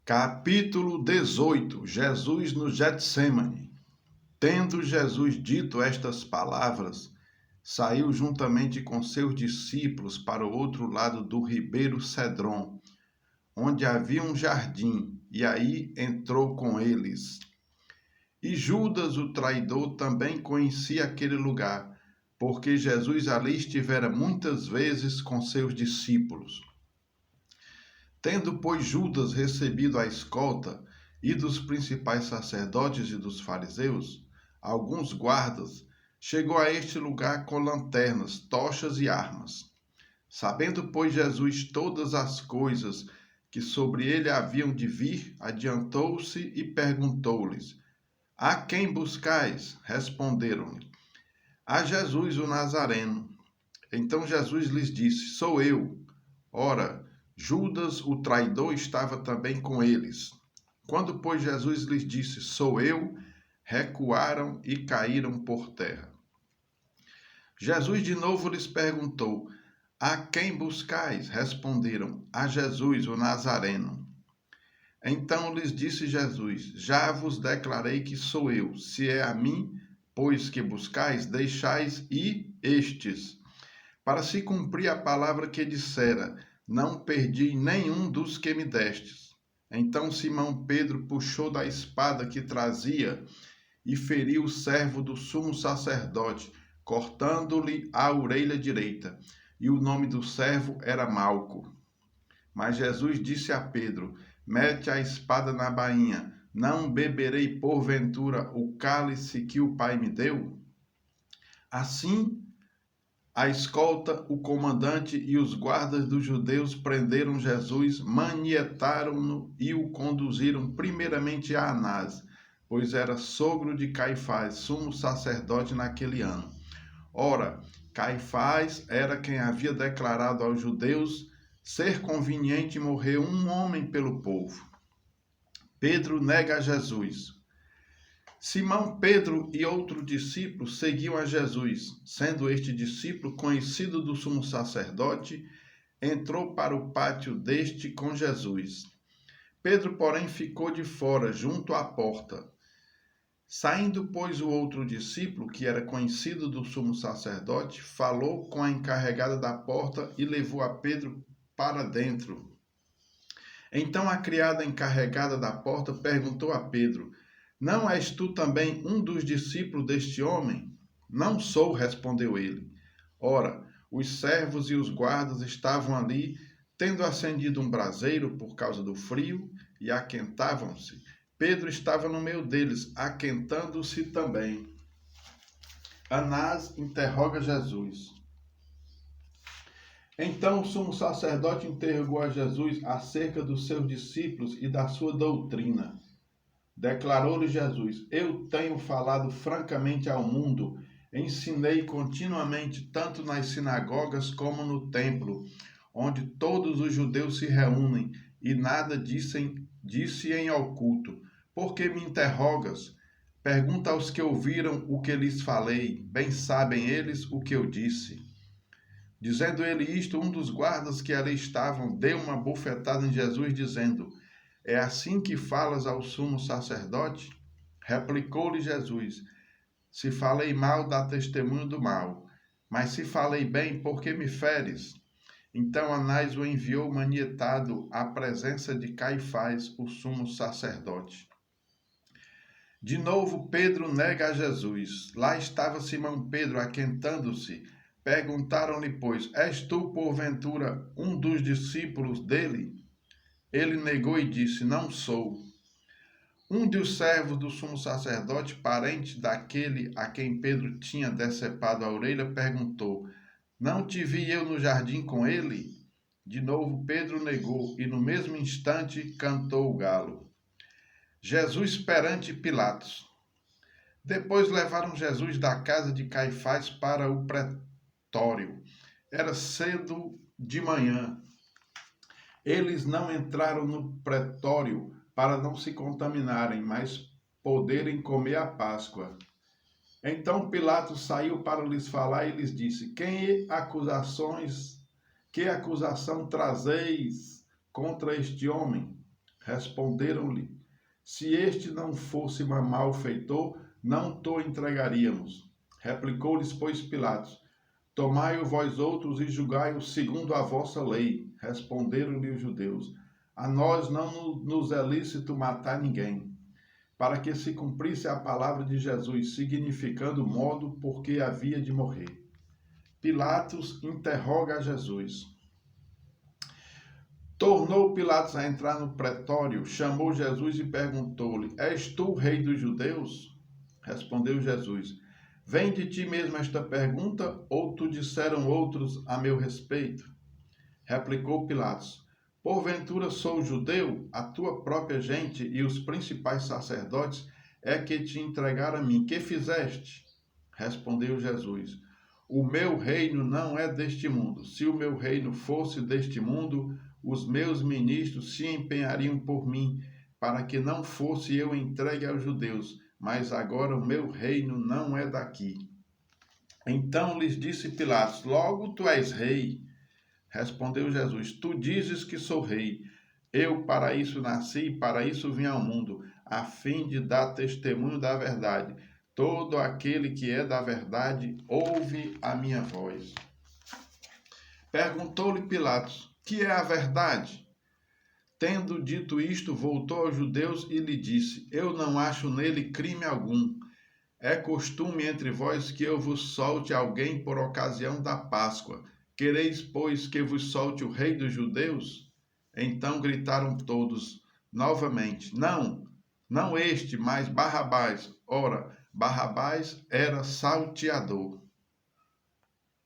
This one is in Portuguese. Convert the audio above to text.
Capítulo 18. Jesus no Getsêmani. Tendo Jesus dito estas palavras, saiu juntamente com seus discípulos para o outro lado do ribeiro Cedron, onde havia um jardim, e aí entrou com eles. E Judas, o traidor, também conhecia aquele lugar, porque Jesus ali estivera muitas vezes com seus discípulos. Tendo, pois, Judas recebido a escolta e dos principais sacerdotes e dos fariseus, alguns guardas, chegou a este lugar com lanternas, tochas e armas. Sabendo, pois, Jesus todas as coisas que sobre ele haviam de vir, adiantou-se e perguntou-lhes: A quem buscais? Responderam-lhe: A Jesus, o Nazareno. Então Jesus lhes disse: Sou eu. Ora, Judas, o traidor, estava também com eles. Quando, pois, Jesus lhes disse: Sou eu, recuaram e caíram por terra. Jesus de novo lhes perguntou: A quem buscais? Responderam: A Jesus, o Nazareno. Então lhes disse Jesus: Já vos declarei que sou eu. Se é a mim, pois, que buscais, deixais ir estes, para se cumprir a palavra que dissera: Não perdi nenhum dos que me destes. Então Simão Pedro puxou da espada que trazia e feriu o servo do sumo sacerdote, cortando-lhe a orelha direita. E o nome do servo era Malco. Mas Jesus disse a Pedro: Mete a espada na bainha. Não beberei porventura o cálice que o Pai me deu? Assim, a escolta, o comandante e os guardas dos judeus prenderam Jesus, manietaram-no e o conduziram primeiramente a Anás, pois era sogro de Caifás, sumo sacerdote naquele ano. Ora, Caifás era quem havia declarado aos judeus ser conveniente morrer um homem pelo povo. Pedro nega a Jesus. Simão Pedro e outro discípulo seguiam a Jesus. Sendo este discípulo conhecido do sumo sacerdote, entrou para o pátio deste com Jesus. Pedro, porém, ficou de fora, junto à porta. Saindo, pois, o outro discípulo, que era conhecido do sumo sacerdote, falou com a encarregada da porta e levou a Pedro para dentro. Então a criada encarregada da porta perguntou a Pedro: Não és tu também um dos discípulos deste homem? Não sou, respondeu ele. Ora, os servos e os guardas estavam ali, tendo acendido um braseiro por causa do frio, e aquentavam-se. Pedro estava no meio deles, aquentando-se também. Anás interroga Jesus. Então o sumo sacerdote interrogou a Jesus acerca dos seus discípulos e da sua doutrina. Declarou-lhe Jesus: Eu tenho falado francamente ao mundo, ensinei continuamente tanto nas sinagogas como no templo, onde todos os judeus se reúnem, e nada disse em oculto. Por que me interrogas? Pergunta aos que ouviram o que lhes falei, bem sabem eles o que eu disse. Dizendo ele isto, um dos guardas que ali estavam deu uma bofetada em Jesus, dizendo: É assim que falas ao sumo sacerdote? Replicou-lhe Jesus: Se falei mal, dá testemunho do mal. Mas se falei bem, por que me feres? Então Anás o enviou manietado à presença de Caifás, o sumo sacerdote. De novo Pedro nega a Jesus. Lá estava Simão Pedro aquentando-se. Perguntaram-lhe, pois: És tu, porventura, um dos discípulos dele? Ele negou e disse: Não sou. Um dos servos do sumo sacerdote, parente daquele a quem Pedro tinha decepado a orelha, perguntou: Não te vi eu no jardim com ele? De novo Pedro negou, e no mesmo instante cantou o galo. Jesus perante Pilatos. Depois levaram Jesus da casa de Caifás para o pretório. Era cedo de manhã. Eles não entraram no pretório para não se contaminarem, mas poderem comer a Páscoa. Então Pilatos saiu para lhes falar e lhes disse: Que acusação trazeis contra este homem? Responderam-lhe: se este não fosse malfeitor, não to entregaríamos. Replicou-lhes, pois, Pilatos: tomai-o vós outros e julgai-o segundo a vossa lei. Responderam-lhe os judeus: a nós não nos é lícito matar ninguém, para que se cumprisse a palavra de Jesus, significando o modo por que havia de morrer. Pilatos interroga a Jesus. Tornou Pilatos a entrar no pretório, chamou Jesus e perguntou-lhe: és tu o rei dos judeus? Respondeu Jesus: vem de ti mesmo esta pergunta, ou te disseram outros a meu respeito? Replicou Pilatos: porventura sou judeu? A tua própria gente e os principais sacerdotes é que te entregaram a mim. Que fizeste? Respondeu Jesus: o meu reino não é deste mundo. Se o meu reino fosse deste mundo, os meus ministros se empenhariam por mim, para que não fosse eu entregue aos judeus, mas agora o meu reino não é daqui. Então lhes disse Pilatos: logo tu és rei. Respondeu Jesus: tu dizes que sou rei. Eu para isso nasci e para isso vim ao mundo, a fim de dar testemunho da verdade. Todo aquele que é da verdade ouve a minha voz. Perguntou-lhe Pilatos: que é a verdade? Tendo dito isto, voltou aos judeus e lhe disse: eu não acho nele crime algum. É costume entre vós que eu vos solte alguém por ocasião da Páscoa. Quereis, pois, que vos solte o rei dos judeus? Então gritaram todos novamente: não, não este, mas Barrabás. Ora, Barrabás era salteador.